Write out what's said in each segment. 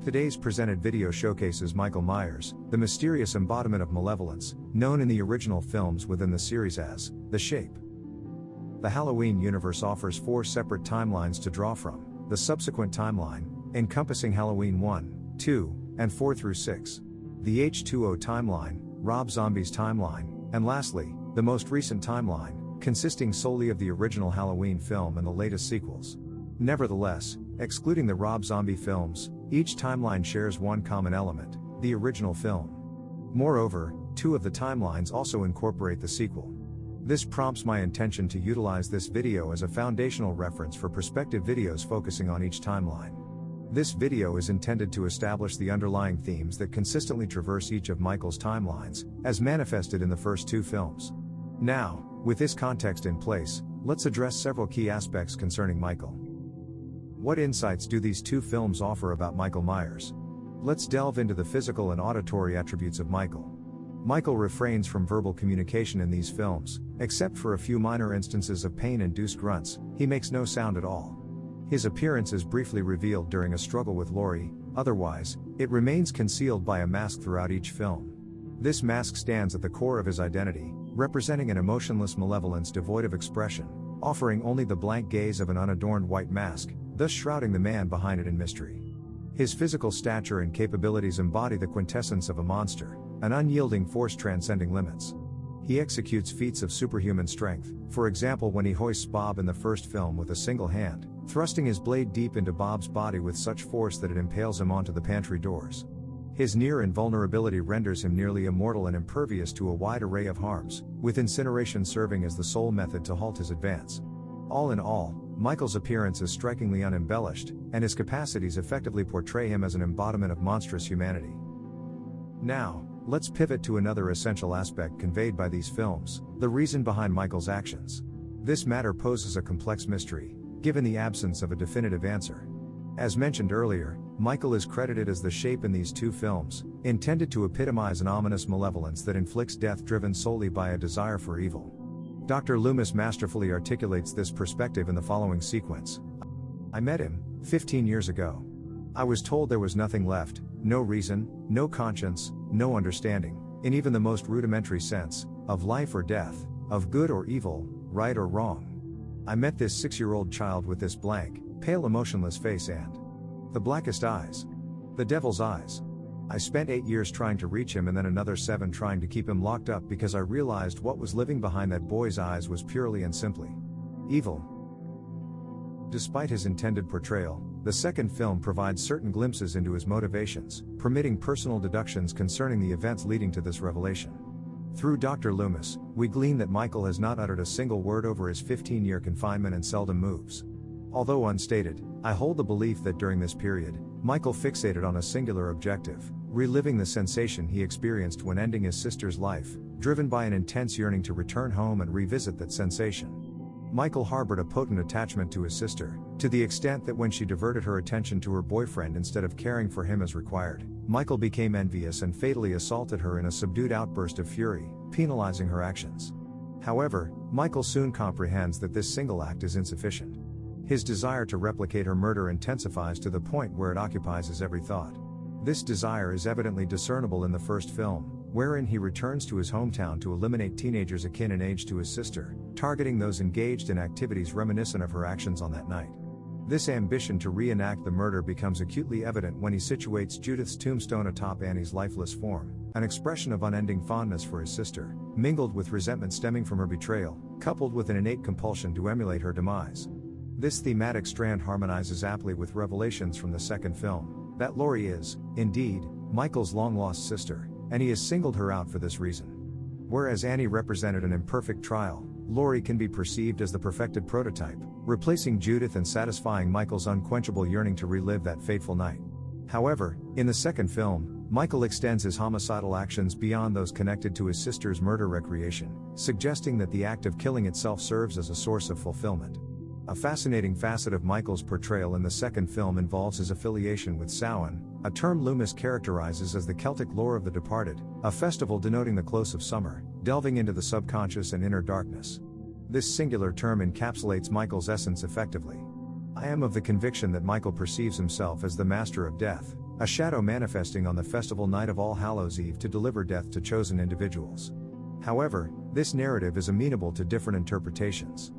Today's presented video showcases Michael Myers, the mysterious embodiment of malevolence, known in the original films within the series as The Shape. The Halloween universe offers 4 separate timelines to draw from, the subsequent timeline, encompassing Halloween 1, 2, and 4 through 6, the H2O timeline, Rob Zombie's timeline, and lastly, the most recent timeline, consisting solely of the original Halloween film and the latest sequels. Nevertheless, excluding the Rob Zombie films, each timeline shares one common element, the original film. Moreover, 2 of the timelines also incorporate the sequel. This prompts my intention to utilize this video as a foundational reference for prospective videos focusing on each timeline. This video is intended to establish the underlying themes that consistently traverse each of Michael's timelines, as manifested in the first 2 films. Now, with this context in place, let's address several key aspects concerning Michael. What insights do these 2 films offer about Michael Myers? Let's delve into the physical and auditory attributes of Michael. Michael refrains from verbal communication in these films, except for a few minor instances of pain-induced grunts. He makes no sound at all. His appearance is briefly revealed during a struggle with Laurie, otherwise, it remains concealed by a mask throughout each film. This mask stands at the core of his identity, representing an emotionless malevolence devoid of expression, offering only the blank gaze of an unadorned white mask, thus shrouding the man behind it in mystery. His physical stature and capabilities embody the quintessence of a monster, an unyielding force transcending limits. He executes feats of superhuman strength, for example when he hoists Bob in the first film with a single hand, thrusting his blade deep into Bob's body with such force that it impales him onto the pantry doors. His near invulnerability renders him nearly immortal and impervious to a wide array of harms, with incineration serving as the sole method to halt his advance. All in all, Michael's appearance is strikingly unembellished, and his capacities effectively portray him as an embodiment of monstrous humanity. Now, let's pivot to another essential aspect conveyed by these films, the reason behind Michael's actions. This matter poses a complex mystery, given the absence of a definitive answer. As mentioned earlier, Michael is credited as the Shape in these 2 films, intended to epitomize an ominous malevolence that inflicts death driven solely by a desire for evil. Dr. Loomis masterfully articulates this perspective in the following sequence. I met him 15 years ago. I was told there was nothing left, no reason, no conscience, no understanding, in even the most rudimentary sense, of life or death, of good or evil, right or wrong. I met this 6-year-old child with this blank, pale emotionless face and the blackest eyes. The devil's eyes. I spent 8 years trying to reach him and then another 7 trying to keep him locked up because I realized what was living behind that boy's eyes was purely and simply evil. Despite his intended portrayal, the second film provides certain glimpses into his motivations, permitting personal deductions concerning the events leading to this revelation. Through Dr. Loomis, we glean that Michael has not uttered a single word over his 15-year confinement and seldom moves. Although unstated, I hold the belief that during this period, Michael fixated on a singular objective, reliving the sensation he experienced when ending his sister's life, driven by an intense yearning to return home and revisit that sensation. Michael harbored a potent attachment to his sister, to the extent that when she diverted her attention to her boyfriend instead of caring for him as required, Michael became envious and fatally assaulted her in a subdued outburst of fury, penalizing her actions. However, Michael soon comprehends that this single act is insufficient. His desire to replicate her murder intensifies to the point where it occupies his every thought. This desire is evidently discernible in the first film, wherein he returns to his hometown to eliminate teenagers akin in age to his sister, targeting those engaged in activities reminiscent of her actions on that night. This ambition to reenact the murder becomes acutely evident when he situates Judith's tombstone atop Annie's lifeless form, an expression of unending fondness for his sister, mingled with resentment stemming from her betrayal, coupled with an innate compulsion to emulate her demise. This thematic strand harmonizes aptly with revelations from the second film, that Laurie is, indeed, Michael's long-lost sister, and he has singled her out for this reason. Whereas Annie represented an imperfect trial, Laurie can be perceived as the perfected prototype, replacing Judith and satisfying Michael's unquenchable yearning to relive that fateful night. However, in the second film, Michael extends his homicidal actions beyond those connected to his sister's murder recreation, suggesting that the act of killing itself serves as a source of fulfillment. A fascinating facet of Michael's portrayal in the second film involves his affiliation with Samhain, a term Loomis characterizes as the Celtic lore of the departed, a festival denoting the close of summer, delving into the subconscious and inner darkness. This singular term encapsulates Michael's essence effectively. I am of the conviction that Michael perceives himself as the master of death, a shadow manifesting on the festival night of All Hallows Eve to deliver death to chosen individuals. However, this narrative is amenable to different interpretations.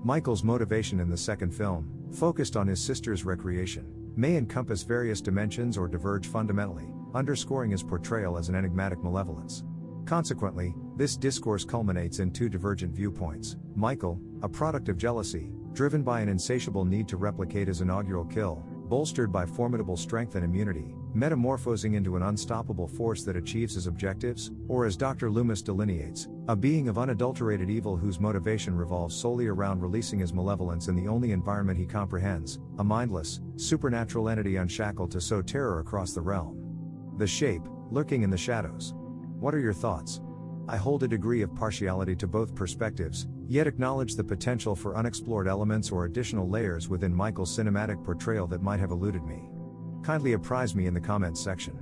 Michael's motivation in the second film, focused on his sister's recreation, may encompass various dimensions or diverge fundamentally, underscoring his portrayal as an enigmatic malevolence. Consequently, this discourse culminates in two divergent viewpoints: Michael, a product of jealousy, driven by an insatiable need to replicate his inaugural kill, bolstered by formidable strength and immunity, metamorphosing into an unstoppable force that achieves his objectives, or as Dr. Loomis delineates, a being of unadulterated evil whose motivation revolves solely around releasing his malevolence in the only environment he comprehends, a mindless, supernatural entity unshackled to sow terror across the realm. The Shape, lurking in the shadows. What are your thoughts? I hold a degree of partiality to both perspectives, yet acknowledge the potential for unexplored elements or additional layers within Michael's cinematic portrayal that might have eluded me. Kindly apprise me in the comments section.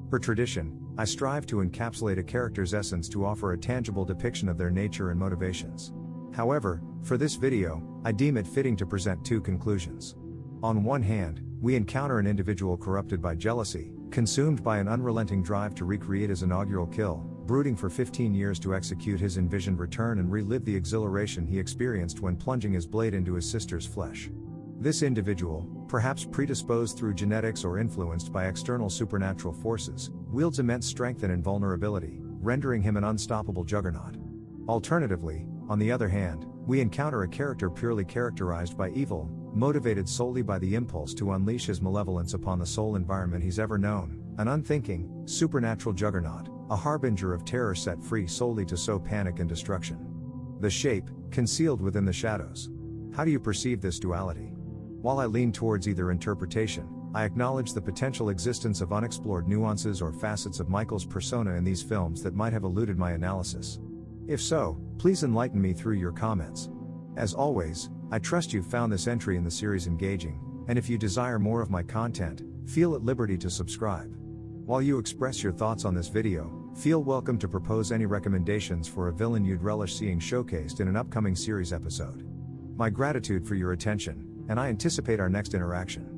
Per tradition, I strive to encapsulate a character's essence to offer a tangible depiction of their nature and motivations. However, for this video, I deem it fitting to present two conclusions. On one hand, we encounter an individual corrupted by jealousy, consumed by an unrelenting drive to recreate his inaugural kill, brooding for 15 years to execute his envisioned return and relive the exhilaration he experienced when plunging his blade into his sister's flesh. This individual, perhaps predisposed through genetics or influenced by external supernatural forces, wields immense strength and invulnerability, rendering him an unstoppable juggernaut. Alternatively, on the other hand, we encounter a character purely characterized by evil, motivated solely by the impulse to unleash his malevolence upon the sole environment he's ever known, an unthinking, supernatural juggernaut, a harbinger of terror set free solely to sow panic and destruction. The Shape, concealed within the shadows. How do you perceive this duality? While I lean towards either interpretation, I acknowledge the potential existence of unexplored nuances or facets of Michael's persona in these films that might have eluded my analysis. If so, please enlighten me through your comments. As always, I trust you've found this entry in the series engaging, and if you desire more of my content, feel at liberty to subscribe. While you express your thoughts on this video, feel welcome to propose any recommendations for a villain you'd relish seeing showcased in an upcoming series episode. My gratitude for your attention, and I anticipate our next interaction.